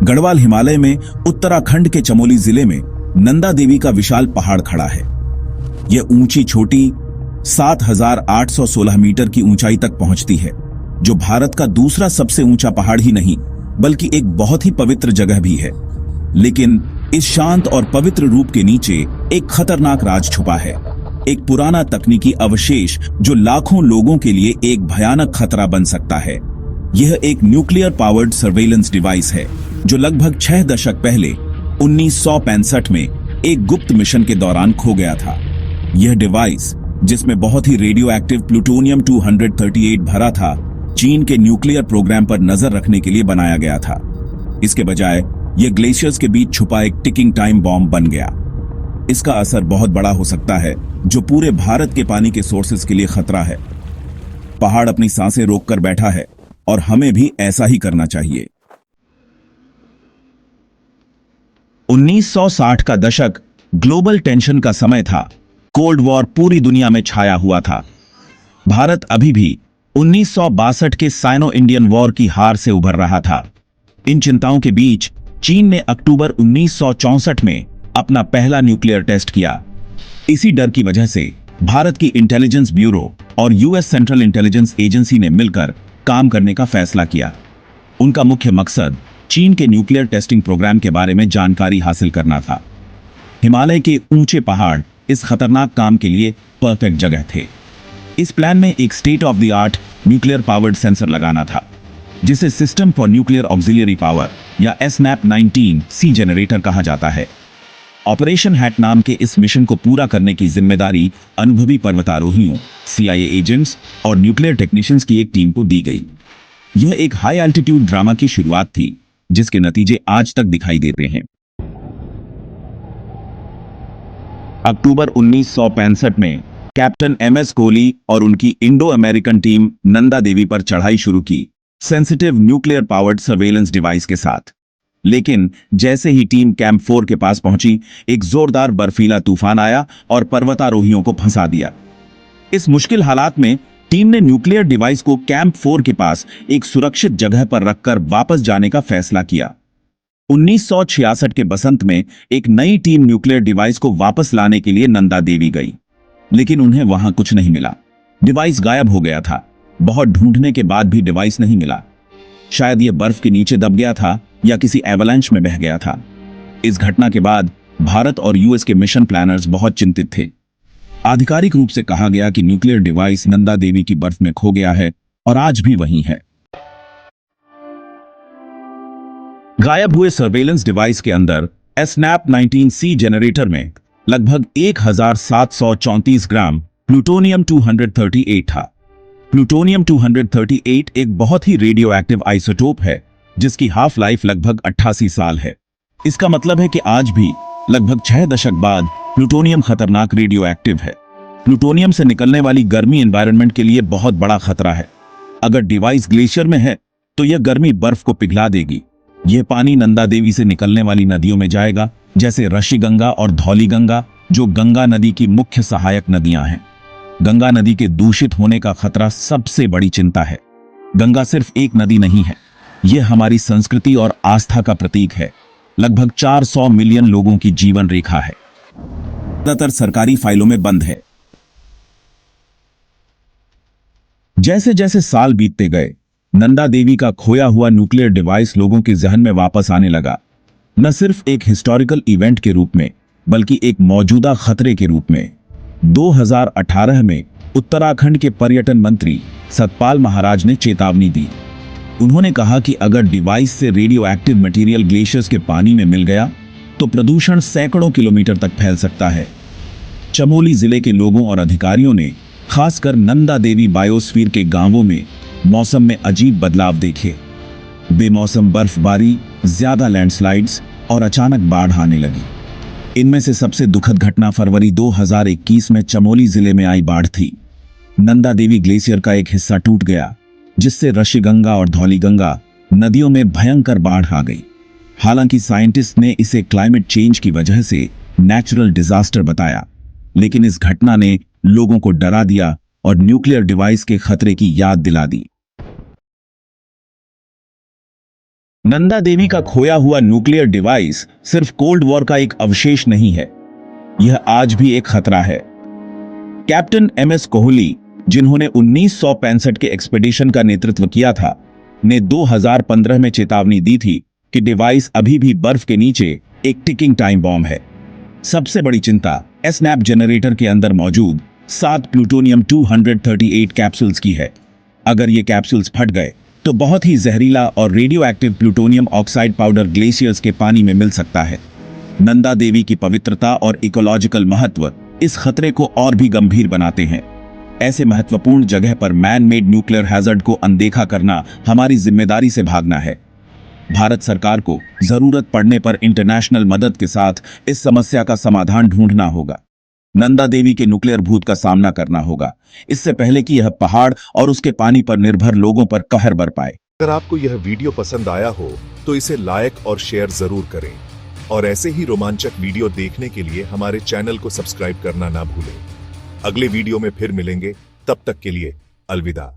गढ़वाल हिमालय में उत्तराखंड के चमोली जिले में नंदा देवी का विशाल पहाड़ खड़ा है। यह ऊंची छोटी 7,816 मीटर की ऊंचाई तक पहुंचती है, जो भारत का दूसरा सबसे ऊंचा पहाड़ ही नहीं बल्कि एक बहुत ही पवित्र जगह भी है। लेकिन इस शांत और पवित्र रूप के नीचे एक खतरनाक राज छुपा है, एक पुराना तकनीकी अवशेष जो लाखों लोगों के लिए एक भयानक खतरा बन सकता है। यह एक न्यूक्लियर पावर्ड सर्वेलेंस डिवाइस है जो लगभग 6 दशक पहले 1965 में एक गुप्त मिशन के दौरान खो गया था। यह डिवाइस, जिसमें बहुत ही रेडियो एक्टिव प्लूटोनियम 238 भरा था, चीन के न्यूक्लियर प्रोग्राम पर नजर रखने के लिए बनाया गया था। इसके बजाय यह ग्लेशियर्स के बीच छुपा एक टिकिंग टाइम बॉम्ब बन गया। इसका असर बहुत बड़ा हो सकता है, जो पूरे भारत के पानी के सोर्सेज के लिए खतरा है। पहाड़ अपनी सांसें रोककर बैठा है और हमें भी ऐसा ही करना चाहिए। 1960 का दशक ग्लोबल टेंशन का समय था। कोल्ड वॉर पूरी दुनिया में छाया हुआ था। भारत अभी भी 1962 के साइनो इंडियन वॉर की हार से उभर रहा था। इन चिंताओं के बीच चीन ने अक्टूबर 1964 में अपना पहला न्यूक्लियर टेस्ट किया। इसी डर की वजह से भारत की इंटेलिजेंस ब्यूरो और यूएस सेंट्रल इंटेलिजेंस एजेंसी ने मिलकर काम करने का फैसला किया। उनका मुख्य मकसद चीन के न्यूक्लियर टेस्टिंग प्रोग्राम के बारे में जानकारी हासिल करना था। हिमालय के ऊंचे पहाड़ इस खतरनाक काम के लिए परफेक्ट जगह थे। इस प्लान में एक state of the art nuclear powered sensor लगाना था, जिसे system for nuclear auxiliary power या SNAP-19C जनरेटर कहा जाता है। ऑपरेशन हैट नाम के इस मिशन को पूरा करने की जिम्मेदारी अनुभवी पर्वतारोहियों, CIA एजेंट्स और न्यूक्लियर टेक्नीशियंस की एक टीम को दी गई। यह एक हाई एल्टीट्यूड ड्रामा की शुरुआत थी, जिसके नतीजे आज तक दिखाई देते हैं। अक्टूबर 1965 में कैप्टन MS कोहली और उनकी Indo American team Nanda Devi पर चढ़ाई शुरू की, sensitive nuclear powered surveillance device के साथ। लेकिन जैसे ही टीम कैंप 4 के पास पहुंची, एक जोरदार बर्फीला तूफान आया और पर्वतारोहियों को फंसा दिया। इस मुश्किल हालात में टीम ने न्यूक्लियर डिवाइस को कैंप 4 के पास एक सुरक्षित जगह पर रखकर वापस जाने का फैसला किया। 1966 के बसंत में एक नई टीम न्यूक्लियर डिवाइस को वापस लाने के लिए नंदा देवी गई, लेकिन उन्हें वहां कुछ नहीं मिला। डिवाइस गायब हो गया था। बहुत ढूंढने के बाद भी डिवाइस नहीं मिला। शायद यह बर्फ के नीचे दब गया था या किसी एवलांच में बह गया था। इस घटना के बाद भारत और यूएस के मिशन प्लानर्स बहुत चिंतित थे। आधिकारिक रूप से कहा गया कि न्यूक्लियर डिवाइस नंदा देवी की बर्फ में खो गया है और आज भी वहीं है। गायब हुए सर्वेलेंस डिवाइस के अंदर SNAP-19C जनरेटर में लगभग 1,734 ग्राम प्लूटोनियम 238 था। प्लूटोनियम 238 एक बहुत ही रेडियो एक्टिव आइसोटोप है, जिसकी हाफ लाइफ लगभग 88 साल है। इसका मतलब है कि आज भी लगभग 6 दशक बाद प्लूटोनियम खतरनाक रेडियो एक्टिव है। प्लूटोनियम से निकलने वाली गर्मी एनवायरनमेंट के लिए बहुत बड़ा खतरा है। अगर डिवाइस ग्लेशियर में है तो यह गर्मी बर्फ को पिघला देगी। यह पानी नंदा देवी से निकलने वाली नदियों में जाएगा, जैसे ऋषिगंगा और धौलीगंगा, जो गंगा नदी की मुख्य सहायक नदियां हैं। गंगा नदी के दूषित होने का खतरा सबसे बड़ी चिंता है। गंगा सिर्फ एक नदी नहीं है, यह हमारी संस्कृति और आस्था का प्रतीक है। लगभग 400 मिलियन लोगों की जीवन रेखा है। ज्यादातर सरकारी फाइलों में बंद है। जैसे जैसे साल बीतते गए, नंदा देवी का खोया हुआ न्यूक्लियर डिवाइस लोगों के जहन में वापस आने लगा, न सिर्फ एक हिस्टोरिकल इवेंट के रूप में, बल्कि एक मौजूदा खतरे के रूप में। 2018 में उत्तराखंड के पर्यटन मंत्री सतपाल महाराज ने चेतावनी दी। उन्होंने कहा कि अगर डिवाइस से रेडियो एक्टिव मटेरियल ग्लेशियर्स के पानी में मिल गया तो प्रदूषण सैकड़ों किलोमीटर तक फैल सकता है। चमोली जिले के लोगों और अधिकारियों ने खासकर नंदा देवी बायोस्फीयर के गांवों में मौसम में अजीब बदलाव देखे। बेमौसम बर्फबारी, ज्यादा लैंडस्लाइड्स और अचानक बाढ़ आने लगी। इनमें से सबसे दुखद घटना फरवरी 2021 में चमोली जिले में आई बाढ़ थी। नंदा देवी ग्लेशियर का एक हिस्सा टूट गया, जिससे ऋषिगंगा और धौलीगंगा नदियों में भयंकर बाढ़ आ गई। हालांकि साइंटिस्ट ने इसे क्लाइमेट चेंज की वजह से नेचुरल डिजास्टर बताया, लेकिन इस घटना ने लोगों को डरा दिया और न्यूक्लियर डिवाइस के खतरे की याद दिला दी। नंदा देवी का खोया हुआ न्यूक्लियर डिवाइस सिर्फ कोल्ड वॉर का एक अवशेष नहीं है, यह आज भी एक खतरा है। कैप्टन एमएस कोहली, जिन्होंने 1965 के एक्सपेडिशन का नेतृत्व किया था, ने 2015 में चेतावनी दी थी कि डिवाइस अभी भी बर्फ के नीचे एक टिकिंग टाइम बॉम्ब है। सबसे बड़ी चिंता एसनैप जनरेटर के अंदर मौजूद 7 प्लूटोनियम 238 कैप्सूल्स की है। अगर ये कैप्सूल्स फट गए तो बहुत ही जहरीला और radio active plutonium oxide powder glaciers के पानी में मिल सकता है। नंदा देवी की पवित्रता और इकोलॉजिकल महत्व इस खतरे को और भी गंभीर बनाते हैं। ऐसे महत्वपूर्ण जगह पर मैन मेड न्यूक्लियर हैजर्ड को अनदेखा करना हमारी जिम्मेदारी से भागना है। भारत सरकार को जरूरत पड़ने पर इंटरनेशनल मदद के साथ इस समस्या का समाधान ढूंढना होगा। नंदा देवी के न्यूक्लियर भूत का सामना करना होगा, इससे पहले कि यह पहाड़ और उसके पानी पर निर्भर लोगों पर कहर बरपाए। अगर आपको यह वीडियो पसंद आया हो तो इसे लाइक और शेयर जरूर करें और ऐसे ही रोमांचक वीडियो देखने के लिए हमारे चैनल को सब्सक्राइब करना ना भूलें। अगले वीडियो में फिर मिलेंगे, तब तक के लिए अलविदा।